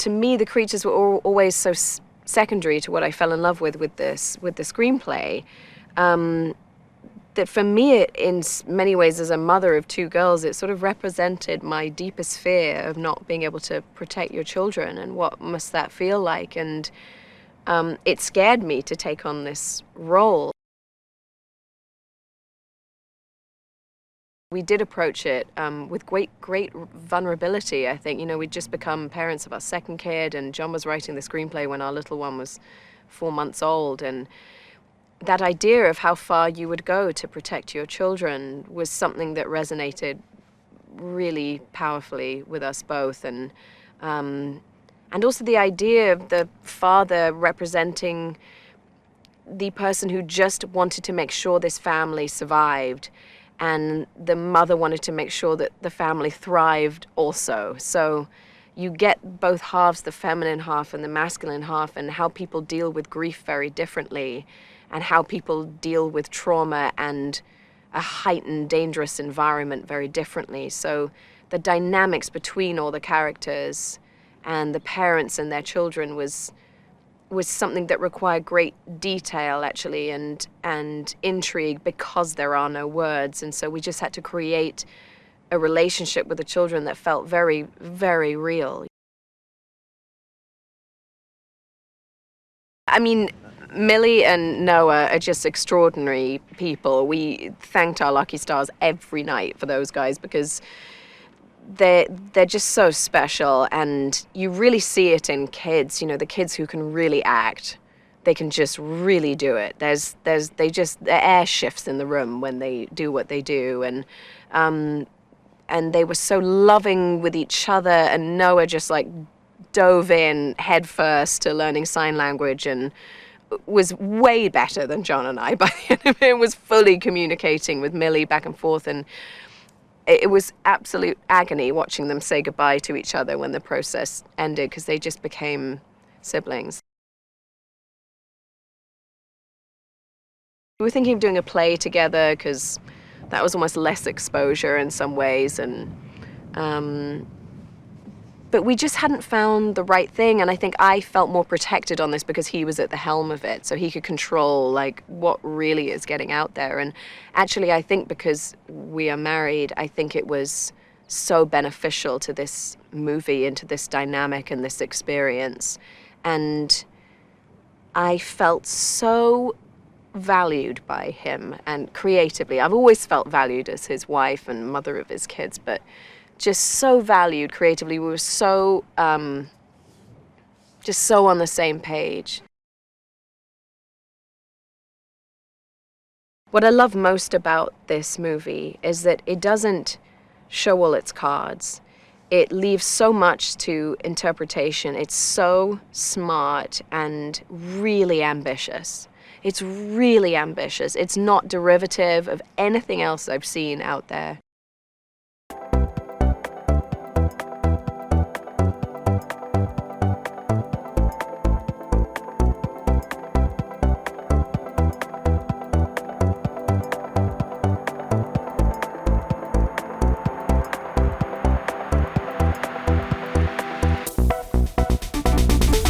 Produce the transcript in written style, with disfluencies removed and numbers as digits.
to me, the creatures were always so secondary to what I fell in love with the screenplay. That for me, in many ways, as a mother of two girls, it sort of represented my deepest fear of not being able to protect your children, and what must that feel like. And it scared me to take on this role. We did approach it with great vulnerability, I think. You know, we'd just become parents of our second kid, and John was writing the screenplay when our little one was 4 months old. And that idea of how far you would go to protect your children was something that resonated really powerfully with us both. And also the idea of the father representing the person who just wanted to make sure this family survived, and the mother wanted to make sure that the family thrived also. So you get both halves, the feminine half and the masculine half, and how people deal with grief very differently, and how people deal with trauma and a heightened, dangerous environment very differently. So the dynamics between all the characters and the parents and their children was something that required great detail, actually, and intrigue, because there are no words. And so we just had to create a relationship with the children that felt very, very real. I mean, Millie and Noah are just extraordinary people. We thanked our lucky stars every night for those guys, because they're just so special, and you really see it in kids. You know, the kids who can really act, they can just really do it. The air shifts in the room when they do what they do, and they were so loving with each other. And Noah just like dove in head first to learning sign language, and was way better than John and I by the end of it. Was fully communicating with Millie back and forth, and it was absolute agony watching them say goodbye to each other when the process ended, because they just became siblings. We were thinking of doing a play together, because that was almost less exposure in some ways, and but we just hadn't found the right thing. And I think I felt more protected on this because he was at the helm of it, so he could control like what really is getting out there. And actually, I think because we are married, I think it was so beneficial to this movie and to this dynamic and this experience. And I felt so valued by him, and creatively. I've always felt valued as his wife and mother of his kids, but just so valued creatively. We were so, just so on the same page. What I love most about this movie is that it doesn't show all its cards. It leaves so much to interpretation. It's so smart and really ambitious. It's really ambitious. It's not derivative of anything else I've seen out there.